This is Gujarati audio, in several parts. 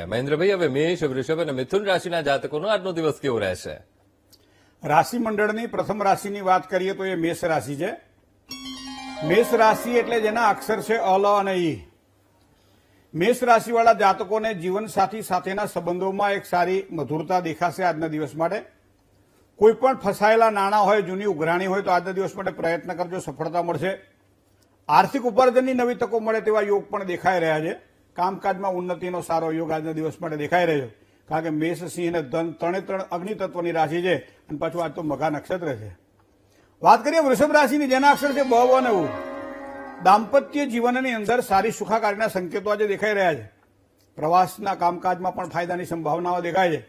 મહેન્દ્રભાઈ, હવે મેષ, વૃષભ અને મિથુન રાશિના જાતકોનો આજનો દિવસ કેવો રહેશે? રાશિ મંડળની પ્રથમ રાશિની વાત કરીએ તો એ મેષ રાશિ છે. મેષ રાશિ એટલે જેના અક્ષર છે અલ અને ઈ. મેષ રાશિવાળા જાતકોને જીવનસાથી સાથેના સંબંધોમાં એક સારી મધુરતા દેખાશે આજના દિવસ માટે. કોઈ પણ ફસાયેલા નાણાં હોય, જૂની ઉઘરાણી હોય તો આજના દિવસ માટે પ્રયત્ન કરજો, સફળતા મળશે. આર્થિક ઉપાર્જનની નવી તકો મળે તેવા યોગ પણ દેખાઈ રહ્યા છે. કામકાજમાં ઉન્નતિનો સારો યોગ આજના દિવસ માટે દેખાઈ રહ્યો છે. કારણ કે મેષ, સિંહ અને ધન ત્રણે અગ્નિ તત્વની રાશિ છે અને પાછું આજ તો મઘા નક્ષત્ર છે. વાત કરીએ વૃષભ રાશિની, જેના અક્ષર છે બ અને ઉ. દાંપત્ય જીવનની અંદર સારી સુખાકારીના સંકેતો આજે દેખાઈ રહ્યા છે. પ્રવાસના કામકાજમાં પણ ફાયદાની સંભાવનાઓ દેખાય છે.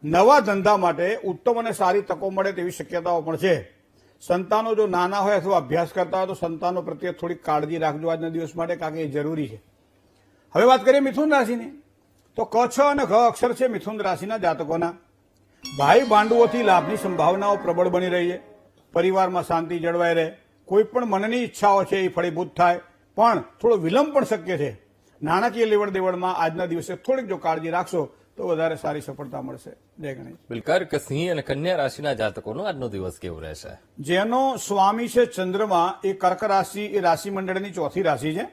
નવા ધંધા માટે ઉત્તમ અને સારી તકો મળે તેવી શક્યતાઓ પણ છે. સંતાનો જો નાના હોય અથવા અભ્યાસ કરતા હોય તો સંતાનો પ્રત્યે થોડીક કાળજી રાખજો આજના દિવસ માટે, કારણ કે એ જરૂરી છે. હવે વાત કરીએ મિથુન રાશિની, તો ક, છ અને ઘ અક્ષર છે મિથુન રાશિના જાતકોના. ભાઈ ભાંડુઓથી લાભની સંભાવનાઓ પ્રબળ બની રહી છે. પરિવારમાં શાંતિ જળવાઈ રહે. કોઈ પણ મનની ઈચ્છાઓ છે એ ફળીભૂત થાય, પણ થોડો વિલંબ પણ શક્ય છે. નાણાકીય લેવડ દેવડમાં આજના દિવસે થોડીક જો કાળજી રાખશો તો વધારે સારી સફળતા મળશે. જય ગણેશ. બિલકુલ. સિંહ અને કન્યા રાશિના જાતકોનો આજનો દિવસ કેવો રહેશે? જેનો સ્વામી છે ચંદ્રમા, એ કર્ક રાશિ, એ રાશિ મંડળની ચોથી રાશિ છે.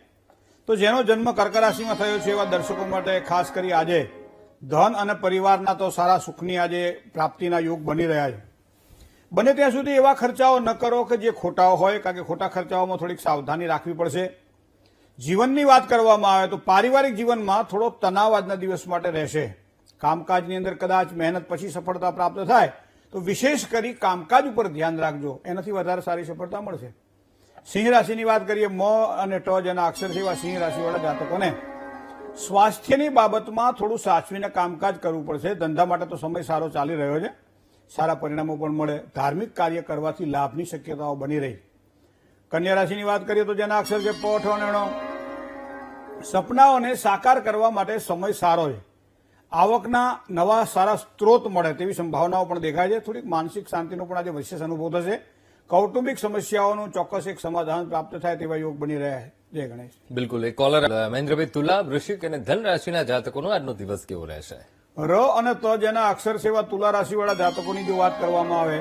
તો જેનો જન્મ કર્ક રાશિમાં થયો છે એવા દર્શકો માટે ખાસ કરી આજે ધન અને પરિવારના તો સારા સુખની આજે પ્રાપ્તિના યોગ બની રહ્યા છે. બને ત્યાં સુધી એવા ખર્ચાઓ ન કરો કે જે ખોટાઓ હોય, કારણ કે ખોટા ખર્ચાઓમાં થોડીક સાવધાની રાખવી પડશે. જીવનની વાત કરવામાં આવે તો પારિવારિક જીવનમાં થોડો તણાવ આજના દિવસ માટે રહેશે. કામકાજની અંદર કદાચ મહેનત પછી સફળતા પ્રાપ્ત થાય તો વિશેષ કરી કામકાજ ઉપર ધ્યાન રાખજો, એનાથી વધારે સારી સફળતા મળશે. સિંહ રાશિની વાત કરીએ, મ અને ટ જેના અક્ષર છે એવા સિંહ રાશિવાળા જાતકોને સ્વાસ્થ્યની બાબતમાં થોડું સાચવીને કામકાજ કરવું પડશે. ધંધા માટે તો સમય સારો ચાલી રહ્યો છે, સારા પરિણામો પણ મળે. ધાર્મિક કાર્ય કરવાથી લાભની શક્યતાઓ બની રહી. કન્યા રાશિની વાત કરીએ તો જેના અક્ષર છે પ, ઠ અને ણ. સપનાઓને સાકાર કરવા માટે સમય સારો છે. આવકના નવા સારા સ્ત્રોત મળે તેવી સંભાવનાઓ પણ દેખાય છે. થોડીક માનસિક શાંતિનો પણ આજે વિશેષ અનુભવ થશે. કૌટુંબિક સમસ્યાઓનું ચોક્કસ એક સમાધાન પ્રાપ્ત થાય તેવા યોગ બની રહ્યા છે. જય ગણેશ. બિલકુલ. એક કોલર મહેન્દ્રભાઈ, તુલા, વૃશ્ચિક અને ધન રાશિના જાતકોનો આજનો દિવસ કેવો રહેશે? ર અને ત જેના અક્ષર સેવા તુલા રાશિવાળા જાતકોની જો વાત કરવામાં આવે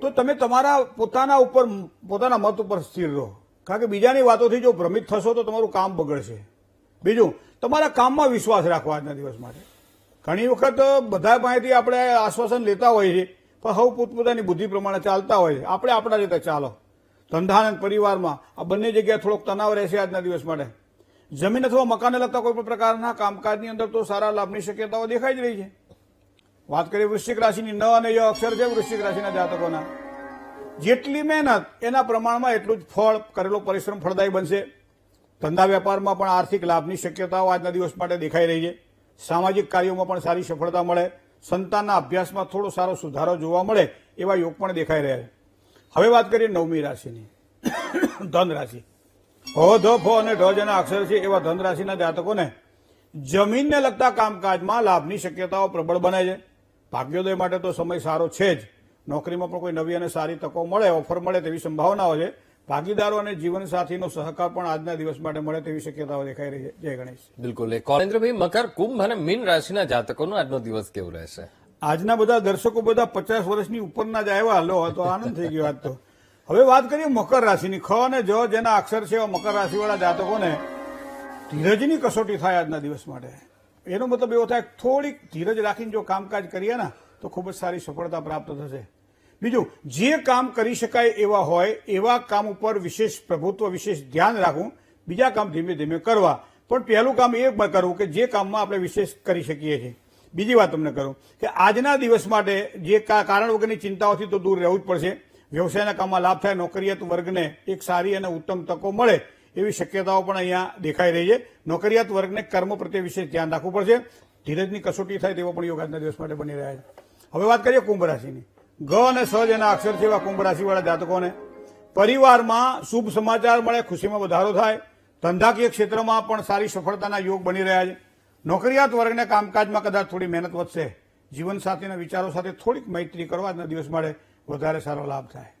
તો તમે તમારા પોતાના મત ઉપર સ્થિર રહો, કારણ કે બીજાની વાતોથી જો ભ્રમિત થશો તો તમારું કામ બગડશે. બીજું, તમારા કામમાં વિશ્વાસ રાખો આજના દિવસ માટે. ઘણી વખત બધા પાસેથી આપણે આશ્વાસન લેતા હોઈએ છીએ, પણ સૌ પોતપોતાની બુદ્ધિ પ્રમાણે ચાલતા હોય છે. આપણે આપણા રીતે ચાલો. ધંધા અને પરિવારમાં આ બંને જગ્યાએ થોડોક તણાવ રહેશે આજના દિવસ માટે. જમીન અથવા મકાનને લગતા કોઈ પણ પ્રકારના કામકાજની અંદર તો સારા લાભની શક્યતાઓ દેખાઈ જ રહી છે. વાત કરીએ વૃશ્ચિક રાશિની, ન અને ય અક્ષર છે વૃશ્ચિક રાશિના જાતકોના. જેટલી મહેનત એના પ્રમાણમાં એટલું જ ફળ, કરેલો પરિશ્રમ ફળદાયી બનશે. ધંધા વેપારમાં પણ આર્થિક લાભની શક્યતાઓ આજના દિવસ માટે દેખાઈ રહી છે. સામાજિક કાર્યોમાં પણ સારી સફળતા મળે. સંતાનના અભ્યાસમાં થોડો સારો સુધારો જોવા મળે એવા યોગ પણ દેખાઈ રહ્યા છે. હવે વાત કરીએ નવમી રાશિની, ધન રાશિ. હો, ધ, ફ અને ઢ જેના અક્ષર છે એવા ધન રાશિના જાતકોને જમીનને લગતા કામકાજમાં લાભની શક્યતાઓ પ્રબળ બને છે. ભાગ્યોદય માટે તો સમય સારો છે જ. નોકરીમાં પણ કોઈ નવી અને સારી તકો મળે, ઓફર મળે તેવી સંભાવનાઓ છે. ભાગીદારો અને જીવનસાથીનો સહકાર પણ આજના દિવસ માટે મળે તેવી શક્યતાઓ દેખાઈ રહી છે. જય ગણેશ. બિલકુલ. મહેન્દ્રભાઈ, મકર, કુંભ અને મીન રાશિના જાતકોનો આજનો દિવસ કેવો રહેશે? આજના બધા દર્શકો બધા 50 વર્ષની ઉપરના જ આવ્યા. લો, તો આનંદ થઈ ગયો આજ તો. હવે વાત કરીએ મકર રાશિની, ખ અને જ જેના અક્ષર છે મકર રાશિવાળા જાતકોને ધીરજની કસોટી થાય આજના દિવસ માટે. એનો મતલબ એવો થાય થોડીક ધીરજ રાખીને જો કામકાજ કરીએ ને તો ખૂબ જ સારી સફળતા પ્રાપ્ત થશે. બીજું, જે કામ કરી શકાય એવા હોય એવા કામ ઉપર વિશેષ પ્રભુત્વ, વિશેષ ધ્યાન રાખવું. બીજા કામ ધીમે ધીમે કરવા, પણ પહેલું કામ એ કરવું કે જે કામમાં આપણે વિશેષ કરી શકીએ છીએ. બીજી વાત તમને કરું કે આજના દિવસ માટે જે કારણ વગરની ચિંતાઓથી તો દૂર રહેવું જ પડશે. વ્યવસાયના કામમાં લાભ થાય. નોકરિયાત વર્ગને એક સારી અને ઉત્તમ તકો મળે એવી શક્યતાઓ પણ અહીંયા દેખાઈ રહી છે. નોકરિયાત વર્ગને કર્મ પ્રત્યે વિશેષ ધ્યાન રાખવું પડશે. ધીરજની કસોટી થાય તેવો પણ યોગ આજના દિવસ માટે બની રહ્યા છે. હવે વાત કરીએ કુંભ રાશિની, ગ અને સ જેના અક્ષર છે એવા કુંભ રાશિવાળા જાતકોને પરિવારમાં શુભ સમાચાર મળે, ખુશીમાં વધારો થાય. ધંધાકીય ક્ષેત્રમાં પણ સારી સફળતાના યોગ બની રહ્યા છે. નોકરિયાત વર્ગને કામકાજમાં કદાચ થોડી મહેનત વધશે. જીવનસાથીના વિચારો સાથે થોડીક મૈત્રી કરવા આજના દિવસ માટે વધારે સારો લાભ થાય.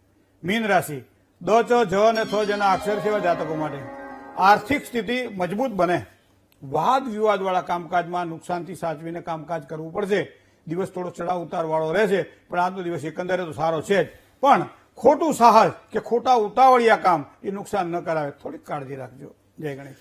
મીન રાશિ, દ, ચ, જ અને થ જેના અક્ષર છે એવા જાતકો માટે આર્થિક સ્થિતિ મજબૂત બને. વાદ વિવાદવાળા કામકાજમાં નુકસાનથી સાચવીને કામકાજ કરવું પડશે. દિવસ થોડો ચડાવ ઉતાર વાળો રહેશે, પણ આજનો દિવસ એકંદરે તો સારો છે જ. પણ ખોટું સાહસ કે ખોટા ઉતાવળિયા કામ એ નુકસાન ન કરાવે. થોડીક કાળજી રાખજો. જય ગણેશ.